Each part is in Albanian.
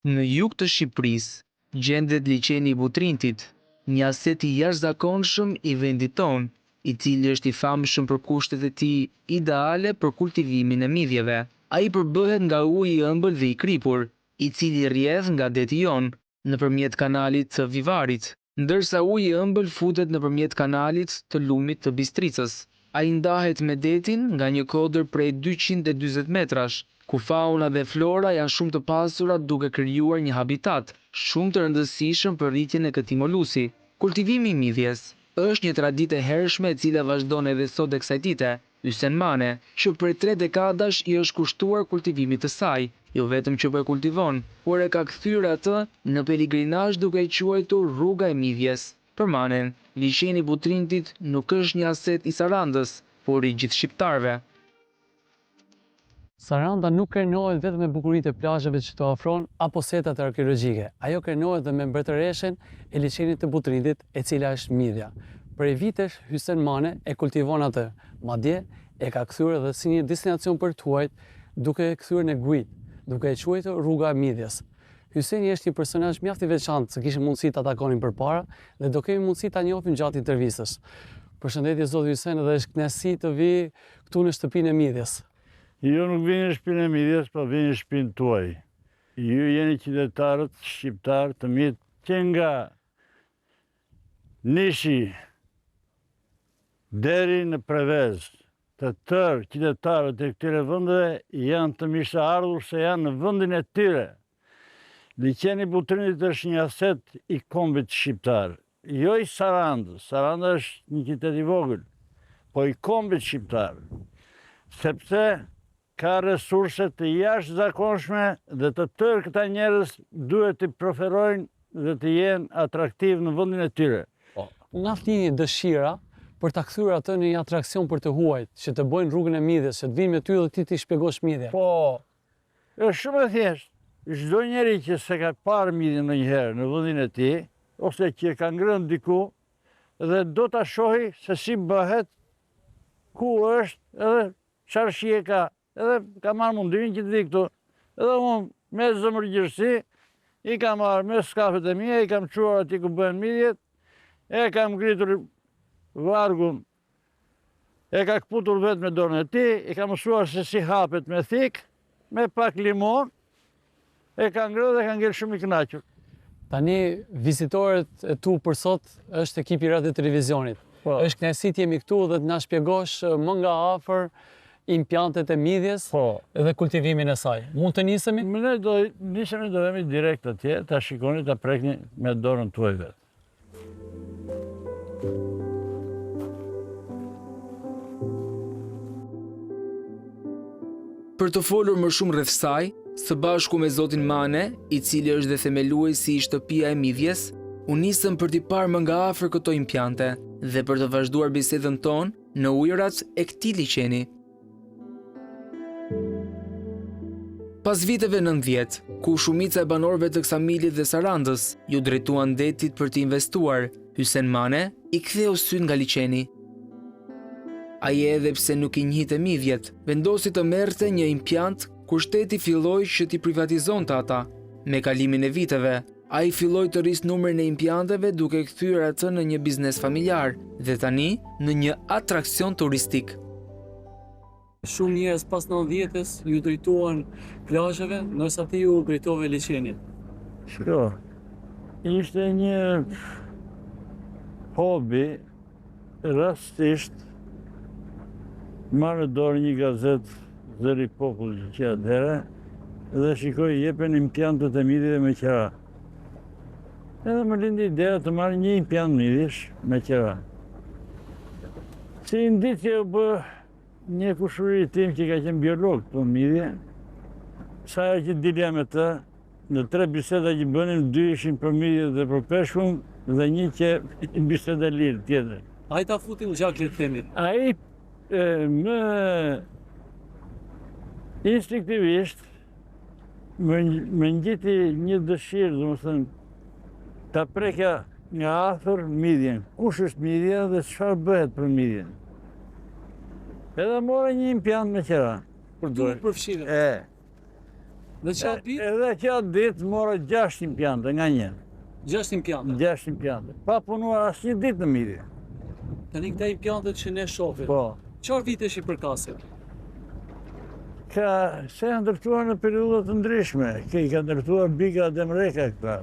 Në jug të Shqipërisë, gjendet liçeni i Butrintit, një aset i jashtëzakonshëm i vendit tonë, i cili është i famshëm për kushtet e tij ideale për kultivimin e midhjeve. Ai përbëhet nga uji i ëmbël dhe i kripur, i cili rrjedh nga deti jon nëpërmjet kanalit të Vivarit, ndërsa uji i ëmbël futet nëpërmjet kanalit të lumit të Bistricës. Ai ndahet me detin nga një kodër prej 240 metrash, ku fauna dhe flora janë shumë të pasura duke krijuar një habitat shumë të rëndësishëm për rritjen e këtij molusi. Kultivimi i midhjes është një traditë e hershme e cila vazhdon edhe sot e kësaj dite. Ysen Mane, që për 3 dekadash i është kushtuar kultivimit të saj, jo vetëm që po e kultivon, por e ka kthyer atë në peligrinazh duke e quajtur rruga e midhjes. Për Manen, liçeni i Butrintit nuk është një aset i Sarandës, por i gjithë shqiptarëve. Saranda nuk krenohet vetëm me bukuritë e plazheve që të ofron apo setat arkeologjike. Ajo krenohet dhe me mbretëreshen e liçenit të Butrintit, e cila është midhja. Prej vitesh, Ysen Mane e kultivon atë, madje e ka kthyer edhe si një destinacion për tuajt, duke e kthyer në Grit, duke e quajtur rruga e midhjes. Yseni është një personazh mjaft i veçantë, se kishim mundësi ta takonin përpara dhe do kemi mundësi ta njohim gjatë intervistës. Përshëndetje zoti Ysen, dhe është kënaqësi të vi këtu në shtëpinë e midhjes. Jo, nuk vini në shtëpinë e midhjes, po vini në shtëpinë tuaj. Ju jeni qytetarët shqiptar të mirë që nga Nishi deri në Prevez, të tërë qytetarët e këtyre vendeve janë të mirë ardhur se janë në vendin e tyre. Liçeni i Butrintit është një aset i kombit shqiptar, jo i Sarandës. Saranda është një qytet i vogël, po i kombit shqiptar, sepse ka resurse të jashtëzakonshme dhe të tërë këta njerëz duhet të preferojnë dhe të jenë atraktiv në vendin e tyre. Nga fini dëshira për ta kthyer atë në një atraksion për të huajt, që të bëjnë rrugën e midhjes, që të vinë me ty dhe ti t'i shpjegosh midhjen. Po, është shumë e thjeshtë. Çdo njeri që se ka parë midhjen ndonjëherë në vendin e tij, ose që ka ngrënë diku, dhe do ta shohë se si bëhet, ku është, edhe çfarë shije ka. Edhe ka marrë mundimin që të vi këtu. Edhe unë me zëmërgjërsi, i kam marrë me skafet e mia, i kam çuar aty ku bëhen midhjet, e kam ngritur vargun, e ka kputur vetë me dorën e tij, i kam mësuar se si hapet me thik, me pak limon, e ka ngrënë dhe ka ngel shumë i kënaqur. Tani vizitorët e tu për sot është ekipi i Radio Televizionit. Është kënaqësi të jemi këtu dhe të na shpjegosh më nga afër impjantet e midhjes dhe kultivimin e saj. Mund të nisemi? Ne do nisemi, do vemi direkt atje, ta shikoni, ta prekni me dorën tuaj vetë. Për të folur më shumë rreth saj, së bashku me zotin Mane, i cili është dhe themeluesi i shtëpia e midhjes, u nisëm për t'i parë më nga afër këto impjante dhe për të vazhduar bisedën tonë në ujërat e këtij liçeni. Pas viteve 90, ku shumica e banorëve të Ksamilit dhe Sarandës ju drejtuan detit për të investuar, Ysen Mane i ktheu syt nga liçeni. Ai edhe pse nuk i njihte midhjet, vendosi të merrte një impjant kur shteti filloi që t'i privatizonte ata. Me kalimin e viteve, ai filloi të rrisë numrin e impjanteve duke kthyer atë në një biznes familjar dhe tani në një atraksion turistik. Shumë njerëz pas 90-s ju drejtuan plazheve, ndërsa ti ju drejtove liçenit. Shko, ishte një hobi, rastisht, marrë dorë një gazet Zëri Popullit që atëherë dhe shikoj jepen impjantet e midhjeve me qera. Edhe më lindi ideja të marrë një impjant midhjesh me qera. Si indicje u bë një kushuri tim që ka qenë biolog për midhje, sa ajo që dilja me të, në 3 biseda që bënim, 2 ishin për midhje dhe për peshkun dhe një që biseda lirë tjetër. Ai ta futi në gjak le të themi. Ai më instinktivisht më ngjiti një dëshirë, domethënë, ta prekja nga afër midhjen. Kush është midhja dhe çfarë bëhet për midhjen. Edhe mora një impjant me qera. Përfshirë. Dhe qatë ditë? Edhe qatë ditë mora 6 impiante nga një. 6 impiante. 6 impiante. Pa punuar asnjë ditë në midje. Tani këta impiantet që ne shohim. Po. Çfarë vitesh i përkasin? Se janë ndërtuar në periudha të ndryshme. I ka ndërtuar Biga Demreka këta.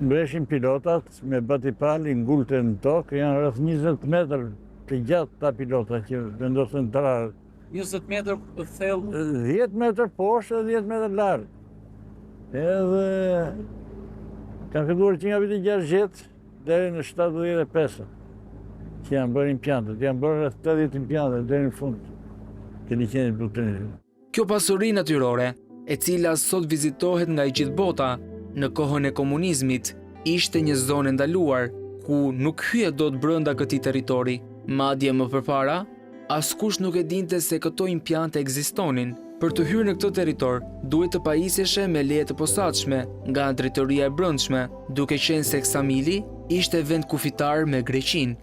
Mbreshin pilotat me batipali ngulte në tokë, janë rreth 20 metër të gjatë ta pilota që vendosen të rarë. 20 metër thellë. 10 metër poshtë dhe 10 metër larg. Edhe kanë filluar që nga viti 60 deri në 75 që janë bërë impiantet. Janë bërë rreth 80 impiantet deri në fund të liçenit butrinit. Kjo pasuri natyrore, e cila sot vizitohet nga i gjithë bota, në kohën e komunizmit, ishte një zonë ndaluar, ku nuk hyje dot brenda këtij territori. Madje më përpara, askush nuk e dinte se këto impiante ekzistonin. Për të hyrë në këtë territor, duhet të pajiseshe me leje të posaçme nga drejtoria e brendshme, duke qenë se Ksamili ishte vend kufitar me Greqinë.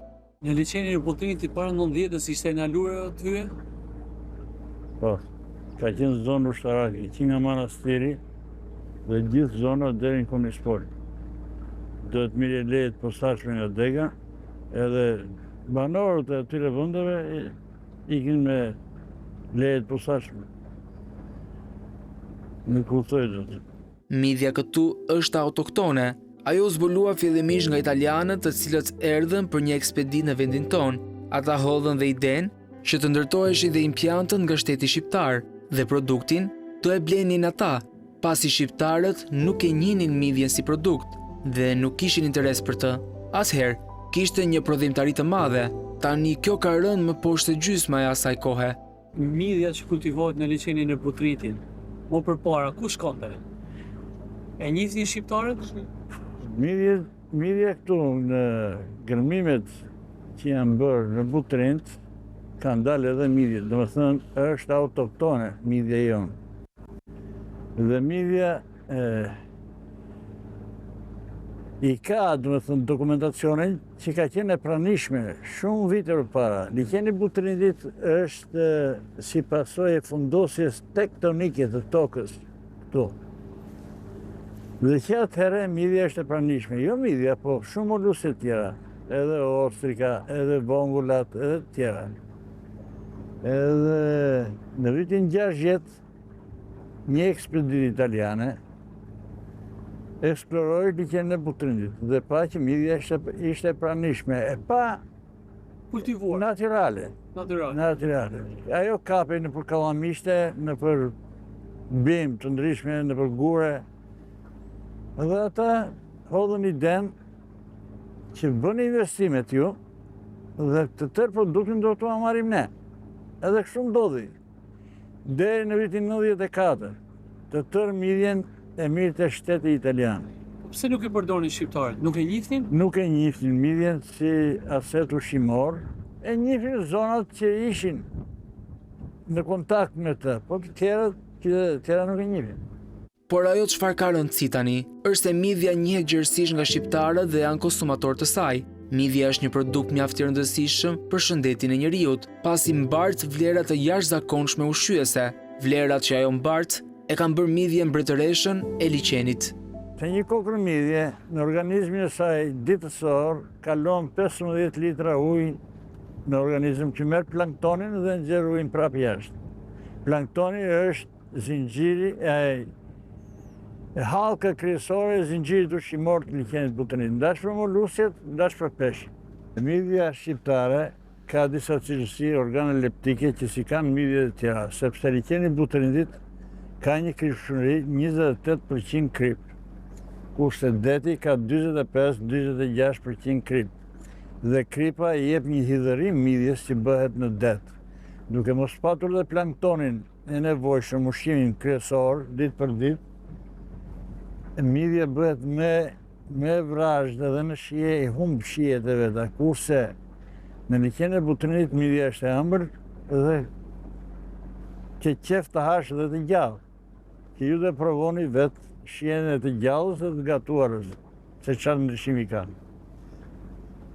Në liçenin e Butrinit para 90-s ishte ndaluar të hyje? Po, ka qenë zonë ushtarake, që nga manastiri dhe gjithë zona deri në Komispol. Duhet mirë leje të posaçme nga dega, edhe banorët e atyre vendeve ikin me leje të posaçme. Në kuptoj zot. Midhja këtu është autoktone. Ajo zbulua fillimisht nga italianët të cilët erdhën për një ekspeditë në vendin tonë. Ata hodhën dhe idenë që të ndërtoheshin dhe impiantët nga shteti shqiptar dhe produktin do e blenin ata, pasi shqiptarët nuk e njihnin midhjen si produkt dhe nuk kishin interes për të. Atëherë kishte një prodhimtari të madhe. Tani kjo ka rënë më poshtë gjysma e asaj kohe. Midhja që kultivohet në liçenin e Butritit, më përpara ku shkonte? E njihnin shqiptarët? Midhja këtu në gërmimet që janë bërë në Butrint, kanë dalë edhe midhje, domethënë është autoktone midhja jonë. Dhe midhja i ka, domethënë, dokumentacionin që ka qenë e pranishme shumë vite përpara. Liçeni Butritit është si pasojë e fundosjes tektonike të tokës këtu. Dhe që atëherë midhja është e pranishme. Jo midhja, po shumë moluse tjera. Edhe ostrika, edhe vongulat, edhe tjera. Edhe në vitin 60, një ekspeditë italiane eksploroi liçenin e Butrinit dhe pa që midhja ishte pranishme, e pa Kultivuar. natyrale. Natyrale. Ajo kapej në për kallamishte, në për bim të ndryshme, në për gure. Dhe ata hodhën idenë që bëni investimet ju dhe të tërë produktin do të marrim ne. Edhe kështu ndodhi. Deri në vitin 94, të tërë midhjen e mirë të shteti italian. Pse nuk e përdorin shqiptarët? Nuk e njihnin? Nuk e njihnin midhjen si aset ushqimor, e njihnin zonat që ishin në kontakt me të, po të tjera nuk e njihnin. Por ajo çfarë ka rëndësi tani, është se midhja njihet gjërësisht nga shqiptarët dhe janë konsumatorë të saj. Midhja është një produkt mjaft i rëndësishëm për shëndetin e njeriut, pasi mbart vlera të jashtëzakonshme ushqyese. Vlerat që ajo mbart e kanë bërë midhjen mbretëreshën e liçenit. Të një kokër midhje, në organizmin e saj ditësor, kalon 15 litra ujë në organizm që merr planktonin dhe nxjerr ujin prapë jashtë. Planktoni është zinxhiri e hallka kryesore e zinxhirit ushqimor të liçenit Butrinit, ndash për molusjet, ndash për peshq. Midhja shqiptare ka disa cilësi organe leptike që si kanë midhjet e tjera, sepse liçeni Butrinitit ka një kripshmëri 28% krip, kurse deti ka 45-46% krip. Dhe kripa i jep një hidhërim midhjes që bëhet në det. Duke mos patur dhe planktonin e nevojshëm ushqimin kryesor ditë për ditë, midhja bëhet me vrazhd edhe në shije i humb shijet e veta, kurse në liçenin e Butrinit midhja është e ëmbël dhe që qef të hash dhe të gjallë. Që ju dhe provoni vetë shijen e të gjallës dhe të gatuarës, se çfarë ndryshimi kanë.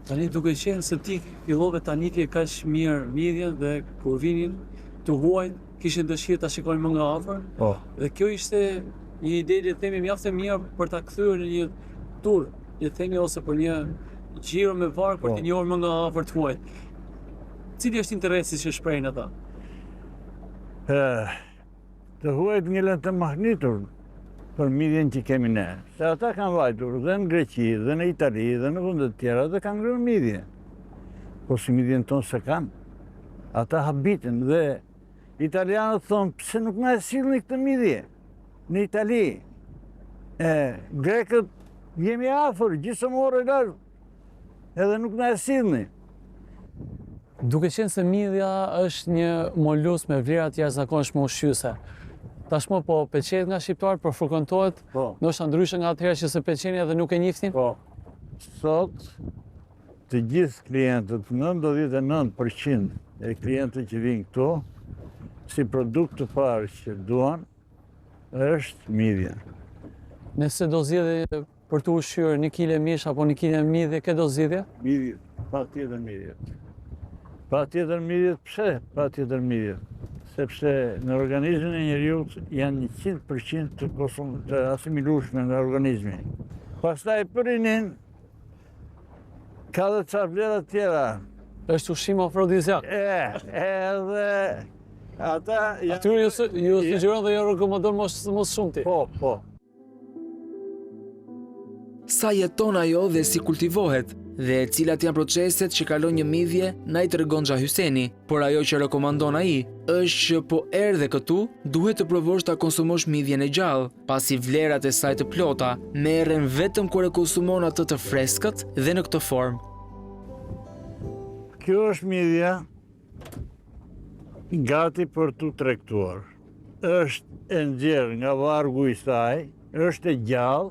Tani duke qenë se ti fillove ta njihje kaq mirë midhjen dhe kur vinin të huajnë, kishin dëshirë ta shikojnë më nga afër. Po. Dhe kjo ishte një ide le të themi mjaft e mirë për ta kthyer në një tur, le të themi ose për një gjiro me varg për të njohur më nga afër të huajt. Cili është interesi që shprehin ata? Të huajt ngelen të mahnitur për midjen që kemi ne. Se ata kanë vajtur dhe në Greqi, dhe në Itali, dhe në vendet tjera, dhe kanë ngrënë midje. Po si midjen tonë se kanë. Ata habitin dhe italianët thonë, pse nuk na e sillni këtë midje? Në Itali. Grekët jemi afër, gjithësëmorë e larg. Edhe nuk na e sillni. Duke qenë se midja është një molus me vlera të jashtëzakonshme ushqyese. Tashmë po peqet nga shqiptarët, por frekuentohet, ndoshta ndryshe nga atëherë që se peqeni edhe nuk e njihnin. Po. Sot të gjithë klientët, 99% e klientët që vinë këtu, si produkt të parë që duan, është midja. Nëse do zgjidhje për të ushqyer 1 kg mish apo 1 kg midje, ke do zgjidhje? Midje, patjetër midje. Patjetër midje, pse patjetër midje? Sepse në organizmin e njeriut janë 100% të asimilueshme nga organizmi. Pastaj për rinin, ka dhe ca vlera tjera. Është ushqim afrodiziak. Edhe ata janë... Atyre ju sugjeron dhe ju rekomandon mos shumti. Po. Sa jeton ajo dhe si kultivohet, dhe cilat janë proceset që kalon një midje, na i tregon Xha Hyseni, por ajo që rekomandon ai është që po erdhe këtu, duhet të provosh ta konsumosh midjen e gjallë, pasi vlerat e saj të plota merren vetëm kur e konsumon atë të freskët dhe në këtë formë. Kjo është midja gati për tu tregtuar. Është e nxjerrë nga vargu i saj, është e gjallë.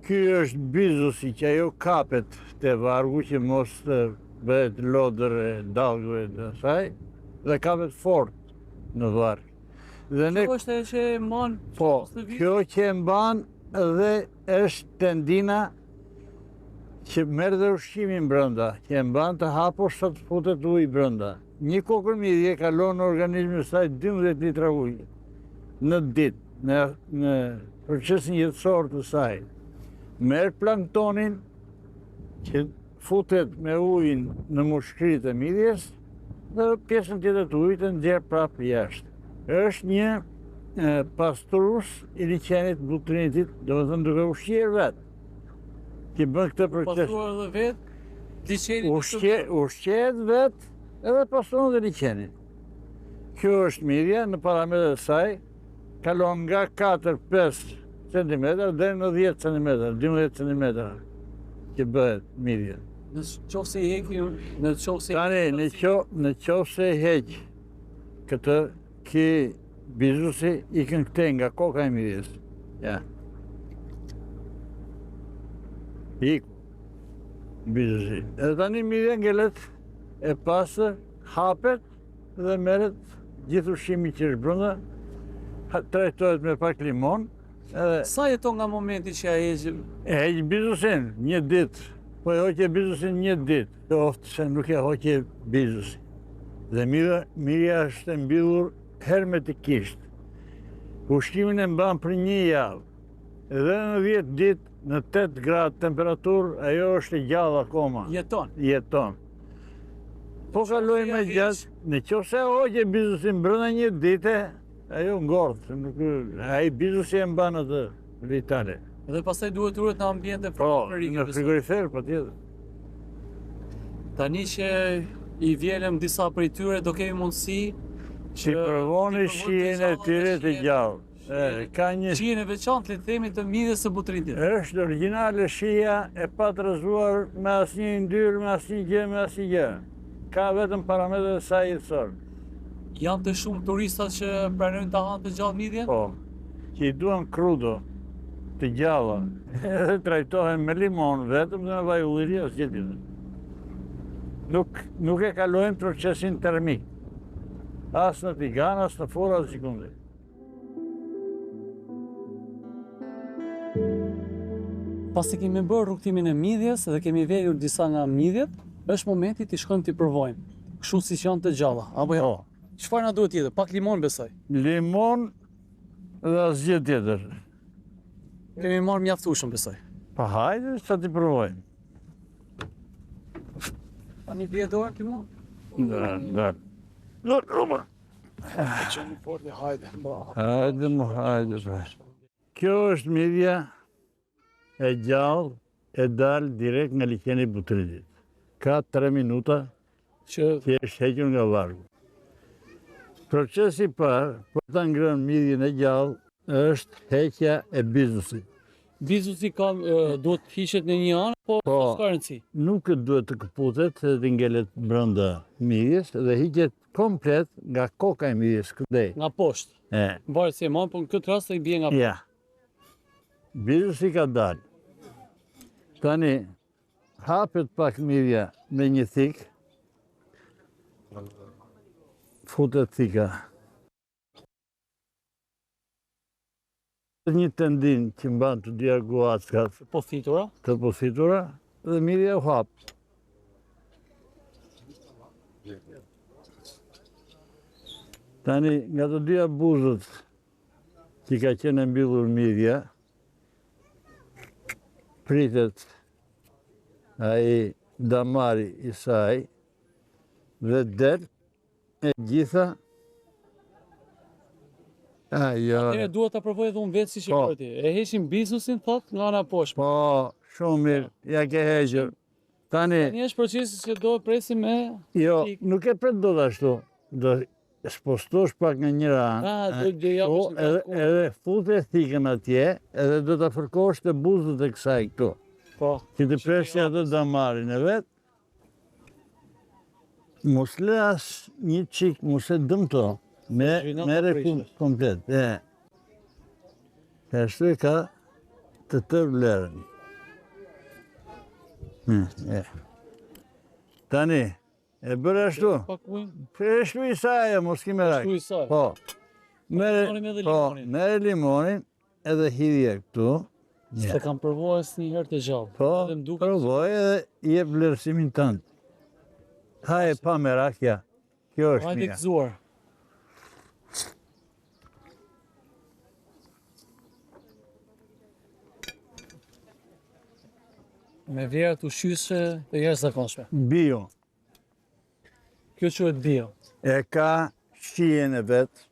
Ky është bizusi që ajo kapet te vargu që mos të bëhet lodër e dallgëve të saj dhe kapet fort në varg. Kjo është që e mban. Po, kjo që e mban dhe është tendina që merr dhe ushqimin brenda, që e mban të hapur sa të futet uji brenda. Një kokër midje kalon në organizmin e saj 12 litra ujë në ditë, në procesin jetësor të saj. Merë planktonin që futet me ujin në mushkrit e midjes dhe pjesën tjetër të ujit e nxjerr prapë jashtë. Është një pastrues i liçenit butrinitit, domethënë duke ushqyer vetë. Që bën këtë proces. Pastruar edhe vetë, liçenit ushqehet vetë edhe pastron dhe liçenin. Kjo është midja në parametrat e saj, kalon nga 4-5 cm dhe në 10 cm, 12 cm që bëhet midja. Në qoftë se i heqin, në qoftë se Tani, në qoftë se i heq këtë ki bizusi ikën këte nga koka e midjes. Ja. Iku bizusi. Edhe tani midja ngelet e pasër, hapet dhe merret gjithë ushqimi që është brenda, trajtohet me pak limon. Sa jeton nga momenti që ai e heq bizusin, 1 ditë. Po e hoqe bizusin 1 ditë. Oftë se nuk e hoqe bizusin. Dhe midja është e mbyllur hermetikisht. Ushqimin e mban për 1 javë. Dhe në 10 ditë, në 8 gradë temperaturë, ajo është e gjallë akoma. Jeton. Po kaloj me gjatë, në qoftë se hoqe bizusin brenda 1 dite, ajo ngordh, ai bizusi e mban atë vitale. Dhe pastaj duhet uret në ambiente frigorifer. Në frigorifer, patjetër. Tani që i vjelëm disa prej tyre, do kemi mundësi që provoni shijen e tyre të gjallë. Ka një shijen e veçantë, le të themi, të midjes së butrinitit. Është origjinale shija e pa trazuar me asnjë yndyrë, me asnjë gjë, me asnjë gjë. Ka vetëm parametrat e saj jetësor. Janë të shumë turistat që pranojnë ta hanë të gjallë midjen? Po, që i duan crudo, të gjalla, edhe trajtohen me limon vetëm dhe me vaj ulliri, asgjë tjetër. Nuk e kalojnë procesin termik, as në tigan, as në forë, as sekundi. Pasi kemi bërë rrugtimin e midjes dhe kemi vjedhur disa nga midjet, është momenti të shkojmë t'i provojmë. Kështu siç janë të gjalla, apo jo? Çfarë na duhet tjetër? Pak limon besoj. Limon dhe asgjë tjetër. Kemi marrë mjaftueshëm besoj. Pa hajde, sa t'i provojmë. Tani bie dorë limon. Da. Roma. Qënë fort e hajde. Hajde. Kjo është midja e gjallë e dalë direkt nga liçeni i Butritit. Ka 3 minuta Që që është hequr nga vargu. Procesi i parë për ta ngrënë midjen e gjallë është heqja e bizusit. bizusi duhet hiqet në një anë, po s'ka rëndësi. Nuk duhet të këputet dhe të ngelet brenda midjes dhe hiqet komplet nga koka e midjes këndej. Nga poshtë. Varet si e marrë, po në këtë rast i bie nga poshtë. Ja. Bizusi ka dalë. Tani hapet pak midja me një thik. Futet thika. Një tendin që mban të dyja guackat Po thitura. të positura dhe midja u hap. Tani nga të dyja buzët që ka qenë mbyllur midja, pritet ai damari i saj dhe del e gjitha. Atëherë duhet ta provoj edhe unë vetë si që ti. E heqim bizusin, thot, nga ana poshtë. Po, shumë mirë, ja ke hequr. Tani është procesi që do presim me... Jo, nuk e pret do të ashtu. Do spostosh pak nga njëra anë. Edhe fute thikën atje, edhe do të fërkosh të buzët e kësaj këtu. Po. Që të presh atë damarin e vetë. Mos le as një qik, mos e dëmto. Mere komplet. Ashtu e ka të tërë vlerën. Tani, e bërë ashtu. Shtu i saj, mos ki merak. Shtu i saj. Po. Mere limonin edhe hidhje këtu. Se kam përvoj së një herë të gjallë. Po, përvoj edhe je vlerësimin tëndë. Haje pa merak, ja. Kjo është Hajde këzuar. Me vlerat ushqyese të jashtëzakonshme. Bio. Kjo quhet bio. E ka shijen e vetë,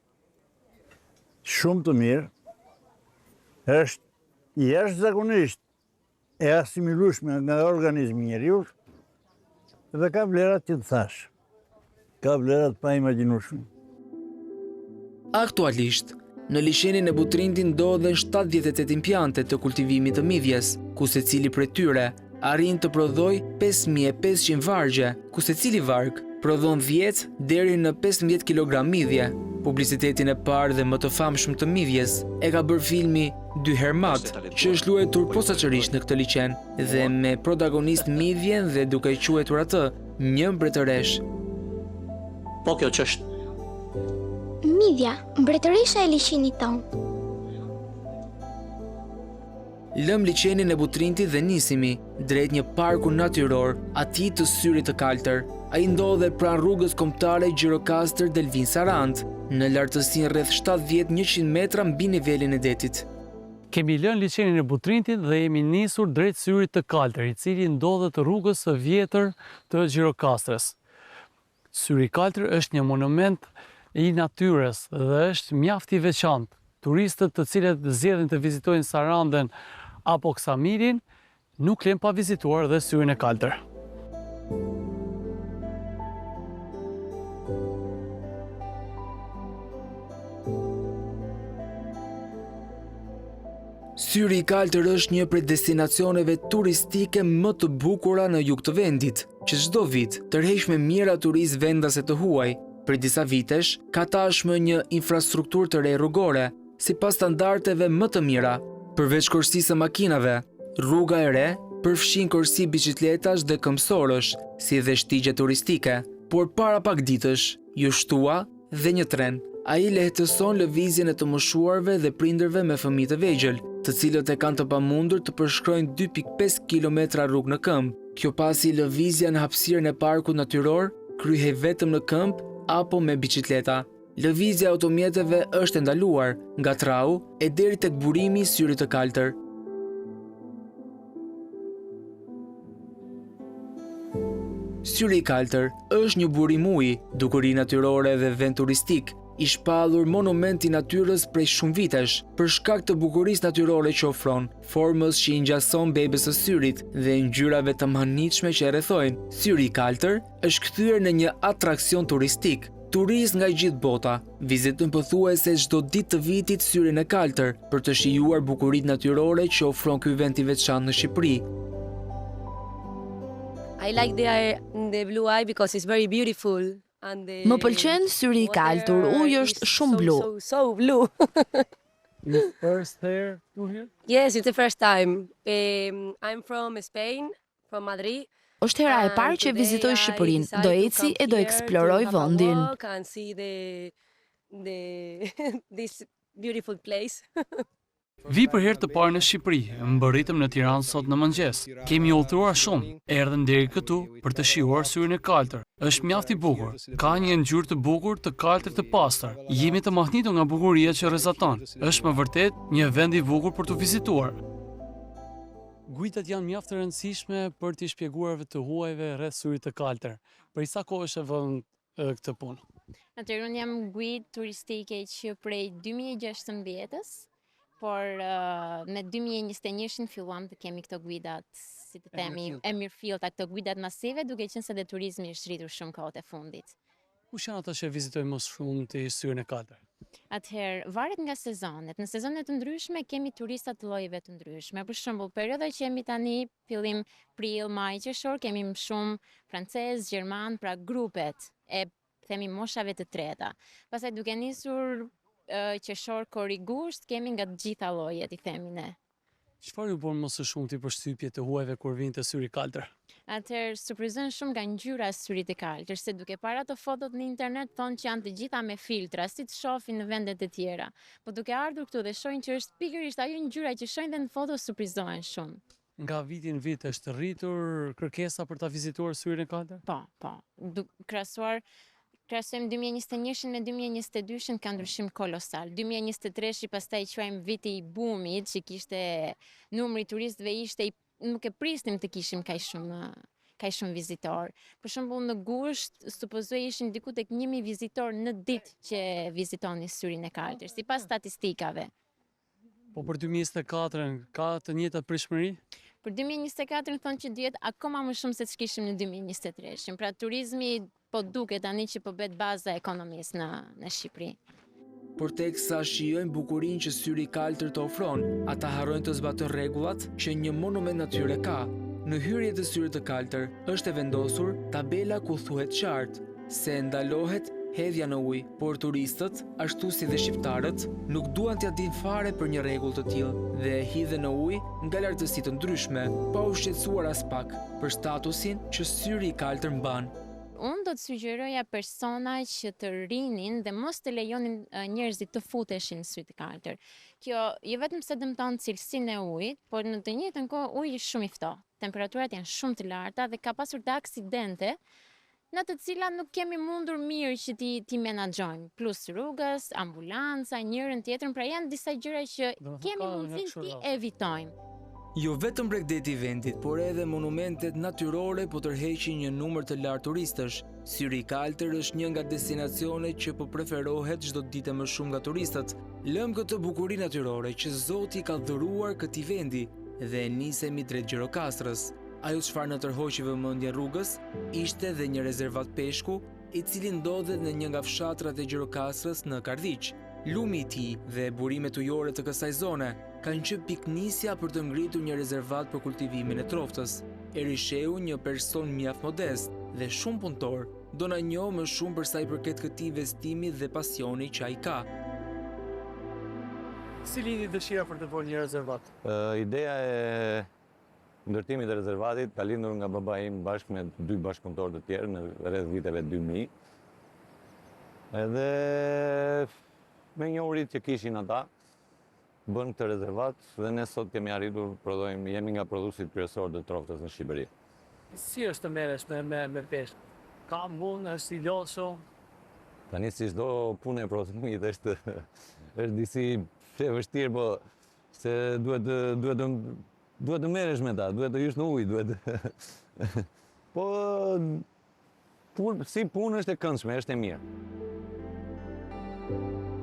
shumë të mirë, është jashtëzakonisht e asimilueshme nga organizmi njeriu dhe ka vlerat që të thash. Ka vlerat pa imagjinueshme. Aktualisht, në liçenin e Butrindit ndodhen 78 impiante të kultivimit të midjes, ku secili prej tyre arrin të prodhoj 5500 vargje, ku secili varg prodhon 10 deri në 15 kg midje. Publicitetin e parë dhe më të famshëm të midjes e ka bërë filmi Dy Hermat, që është luajtur posaçërisht në këtë liçen dhe me protagonist midjen dhe duke i quajtur atë një mbretëresh. Po kjo ç'është? Midja, mbretëresha e liçenit tonë. Lëm liçenin e Butrindit dhe nisimi drejt një parku natyror, atij të syrit të kaltër. Ai ndodhet pranë rrugës kombëtare Gjirokastër Delvin Sarand, në lartësinë rreth 70-100 metra mbi nivelin e detit. Kemi lënë liçenin e Butrindit dhe jemi nisur drejt syrit të kaltër, i cili ndodhet rrugës së vjetër të Gjirokastrës. Syri i kaltër është një monument i natyrës dhe është mjaft i veçantë. Turistët të cilët zgjedhin të vizitojnë Sarandën apo Ksamirin nuk lënë pa vizituar dhe syrin e kaltër. Syri i kaltër është një prej destinacioneve turistike më të bukura në jug të vendit, që çdo vit tërheq me mijëra turistë vendase të huaj. Për disa vitesh ka tashmë një infrastrukturë të re rrugore, sipas standardeve më të mira. Përveç korsisë së makinave, rruga e re përfshin korsi biçikletash dhe këmbësorësh, si dhe shtigje turistike, por para pak ditësh ju shtua dhe një tren. Ai lehtëson lëvizjen e të moshuarve dhe prindërve me fëmijë të vegjël, të cilët e kanë të pamundur të përshkrojnë 2.5 kilometra rrugë në këmbë. Kjo pasi lëvizja në hapësirën e parkut natyror kryhej vetëm në këmbë apo me biçikleta. Lëvizja e automjeteve është e ndaluar nga trau e deri tek burimi i syrit të kaltër. Syri i kaltër është një burim uji, dukuri natyrore dhe vend turistik, i shpallur monument i natyrës prej shumë vitesh, për shkak të bukurisë natyrore që ofron, formës që i ngjason bebes së syrit dhe ngjyrave të mahnitshme që e rrethojnë. Syri i kaltër është kthyer në një atraksion turistik. Turistë nga gjithë bota vizitojnë pothuajse çdo ditë të vitit syrin e kaltër për të shijuar bukuritë natyrore që ofron ky vend i veçantë në Shqipëri. I like the blue eye because it's very beautiful. Më pëlqen syri i kaltur, uji është shumë blu. So blue. You first there to here? Yes, it's the first time. I'm from Spain, from Madrid. Është hera e parë që vizitoj Shqipërinë, do eci e do eksploroj vendin. And see this beautiful place. Vi për herë të parë në Shqipëri, mbërritëm në Tiranë sot në mëngjes. Kemi udhëtuar shumë, erdhëm deri këtu për të shijuar syrin e kaltër. Është mjaft i bukur, ka një ngjyrë të bukur, të kaltër, të pastër. Jemi të mahnitur nga bukuria që rrezaton. Është më vërtet një vend i bukur për të vizituar. Guidat janë mjaft të rëndësishme për t'i shpjeguar të huajve rreth syrit të kaltër. Për sa kohë është e vënë këtë punë? Natyrën jam guid turistike që prej 2016-ës, por me 2021 filluam të kemi këto guidat, si të themi, e mirëfillta, këto guidat masive, duke qenë se dhe turizmi është rritur shumë kohët e fundit. Kush janë ata që vizitojnë më shumë të syrin e kaltër? Atëherë, varet nga sezonet. Në sezonet të ndryshme kemi turista të llojeve të ndryshme. Për shembull, perioda që jemi tani, fillim prill, maj, qershor, kemi më shumë francez, gjerman, pra grupet e themi moshave të treta. Pastaj duke nisur qershor, kori, gusht, kemi nga të gjitha llojet, i themi ne. Çfarë ju bën më së shumti përshtypje të huajve kur vinë te syri i kaltër? Atëherë surprizojnë shumë nga ngjyra e syrit të kaltër, se duke para të fotot në internet thonë që janë të gjitha me filtra, si të shohin në vendet e tjera. Po duke ardhur këtu dhe shohin që është pikërisht ajo ngjyra që shohin dhe në foto, surprizohen shumë. Nga viti në vit është rritur kërkesa për ta vizituar syrin e kaltër? Po. Krahasojmë 2021 me 2022 ka ndryshim kolosal. 2023 pastaj quajmë viti i boomit, që kishte numri turistëve ishte nuk e prisnim të kishim kaq shumë vizitor. Për shembull në gusht supozoj ishin diku tek 1000 vizitor në ditë që vizitonin syrin e kaltër, sipas statistikave. Po për 2024 ka të njëjtat pritshmëri? Për 2024 thonë që duhet akoma më shumë se ç'kishim në 2023. Pra turizmi po duket tani që po bëhet baza e ekonomisë në Shqipëri. Por teksa shijojnë bukurinë që syri i kaltër të ofron, ata harrojnë të zbatojnë rregullat që një monument natyre ka. Në hyrje të syrit të kaltër është e vendosur tabela ku thuhet qartë se ndalohet hedhja në ujë, por turistët, ashtu si dhe shqiptarët, nuk duan t'ia dinë fare për një rregull të tillë dhe hidhen në ujë nga lartësi të ndryshme, pa u shqetësuar as pak për statusin që syri i kaltër mban. Unë do të sugjeroja persona që të rinin dhe mos të lejonin njerëzit të futeshin në syt të kaltër. Kjo jo vetëm se dëmton cilësinë e ujit, por në të njëjtën kohë uji është shumë i ftohtë. Temperaturat janë shumë të larta dhe ka pasur të aksidente në të cilat nuk kemi mundur mirë që ti menaxhojmë, plus rrugës, ambulanca, njërin tjetrën, pra janë disa gjëra që kemi mundësinë ti evitojmë. Jo vetëm bregdeti i vendit, por edhe monumentet natyrore po tërheqin një numër të lartë turistësh. Syri i kaltër është një nga destinacionet që po preferohet çdo ditë më shumë nga turistët. Lëm këtë bukuri natyrore që Zoti ka dhuruar këtij vendi dhe nisemi drejt Gjirokastrës. Ajo çfarë na tërhoqi vëmendjen rrugës ishte dhe një rezervat peshku, i cili ndodhet në një nga fshatrat e Gjirokastrës në Kardhiq. Lumi i tij dhe burimet ujore të kësaj zone kanë qenë piknisja për të ngritur një rezervat për kultivimin e troftës. Erisheu, një person mjaft modest dhe shumë punëtor, do na njohë më shumë për sa i përket këtij investimi dhe pasioni që ai ka. Si lindi dëshira për të bërë një rezervat? Ideja e ndërtimit të rezervatit ka lindur nga baba im bashkë me 2 bashkëpunëtorë të tjerë në rreth viteve 2000. Edhe me njohurit që kishin ata, bën këtë rezervat dhe ne sot kemi arritur jemi nga prodhuesit kryesor të troftës në Shqipëri. Si është të merresh me peshk? Ka mund, është i lodhshëm? Tani si çdo punë e prodhimit është disi e vështirë, po se duhet të merresh me ta, duhet të hysh në ujë, po si punë është e këndshme, është e mirë.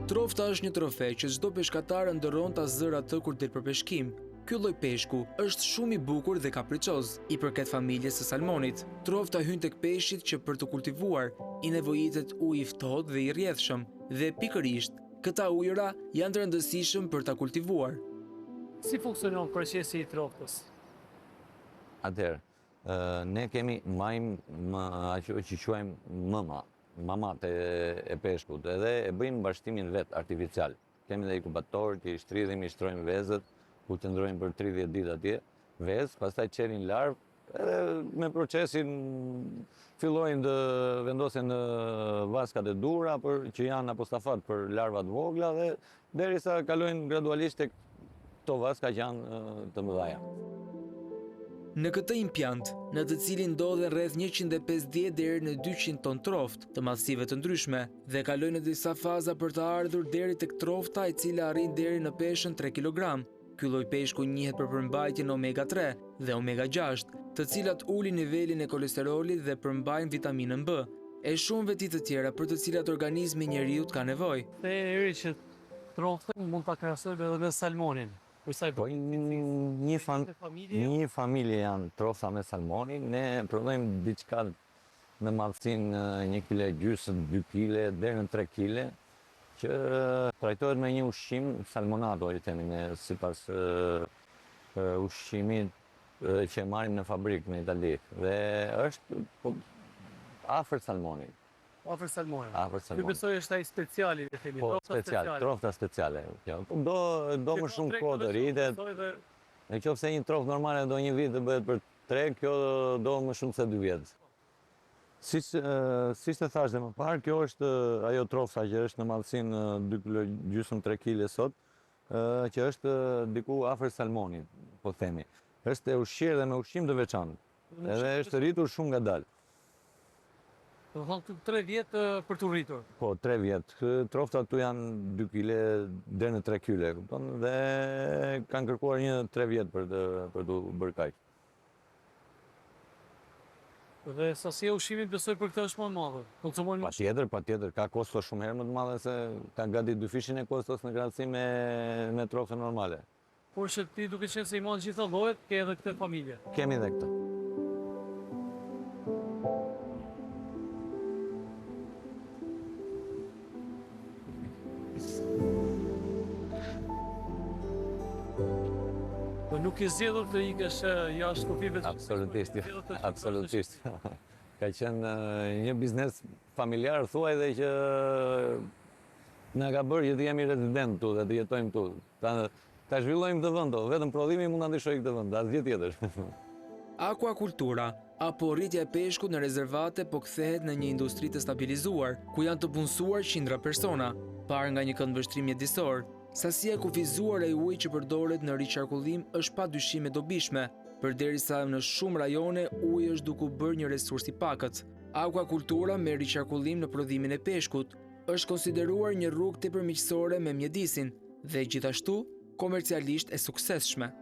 Trofta është një trofe që çdo peshkatar ndërron ta zër atë kur del për peshkim. Ky lloj peshku është shumë i bukur dhe kapriçoz, i përket familjes së salmonit. Trofta hyn tek peshqit që për të kultivuar i nevojitet ujë i ftohtë dhe i rrjedhshëm, dhe pikërisht këta ujëra janë të rëndësishëm për ta kultivuar. Si funksionon procesi i troftës? Atëherë, ne kemi ajo që quajmë mamat e peshkut, edhe e bëjmë mbashtimin vetë artificial. Kemi dhe inkubator që i shtridhim, i shtrojmë vezët, ku të ndrojmë për 30 ditë atje, vezë, pastaj qelin larvë, edhe me procesin fillojnë të vendosen në vaskat e dura që janë apostafat për larvat vogla dhe derisa kalojnë gradualisht tek këto vaska që janë të mëdhaja. Në këtë impiant, në të cilin ndodhen rreth 150 deri në 200 ton troft të masive të ndryshme dhe kalojnë në disa faza për të ardhur deri tek trofta e cila arrin deri në peshën 3 kg. Ky lloj peshku njihet për përmbajtjen omega 3 dhe omega 6, të cilat ulin nivelin e kolesterolit dhe përmbajnë vitaminën B, e shumë veti të tjera për të cilat organizmi i njeriu ka nevojë. Dhe eri që troftën mund ta krahasojmë edhe me salmonin. Po një familje janë trofta me salmonin, ne prodhojmë diçka me madhësinë 1,5 kg, 2 kg, deri në 3 kg, që trajtohet me një ushqim salmonato, i themi ne, sipas ushqimit që marrim në fabrikë në Itali. Dhe është afër salmonit. Afër salmonit. Ky besoj është ai speciali, le themi, trofta speciale. Do më shumë kohë të rritet. Nëse një troftë normale do një vit të bëhet për 3, kjo do më shumë se 2 vjet. Siç të thash më parë, kjo është ajo trofta që është në madhësinë 2,5-3 kg sot, që është diku afër salmonit, po themi. Është e ushqyer dhe me ushqim të veçantë. Edhe është rritur shumë ngadalë. Do të thonë 3 vjet për të rritur. Po, 3 vjet. Troftat tu janë 2 kg deri në 3 kg, kupton? Dhe kanë kërkuar një 3 vjet për të bërë kaq. Dhe sasia e ushqimit besoj për këtë është më e madhe. Patjetër, ka kosto shumë herë më të madhe se ka gati 2 e kostos në krahasim me troftën normale. Por që ti duke qenë se i marrë gjitha llojet, ke edhe këtë familje. Kemi edhe këtë. Po nuk i zgjedhur të ikësh jashtë kufive? Absolutisht. Ka qenë një biznes familjar, thuaj, dhe që na ka bërë që të jemi rezident tu dhe të jetojmë tu. Ta zhvillojmë të vend, vetëm prodhimi mund ta ndryshojë këtë vend, asgjë tjetër. Akwakultura apo rritja e peshkut në rezervate po kthehet në një industri të stabilizuar, ku janë të punësuar qindra persona, parë nga një këndvështrim mjedisor. Sasia e kufizuar e ujit që përdoret në riqarkullim është padyshim e dobishme, përderisa në shumë rajone uji është duke bërë një resurs i pakët. Akwakultura me riqarkullim në prodhimin e peshkut është konsideruar një rrugë tepër miqësore me mjedisin dhe gjithashtu komercialisht e suksesshme.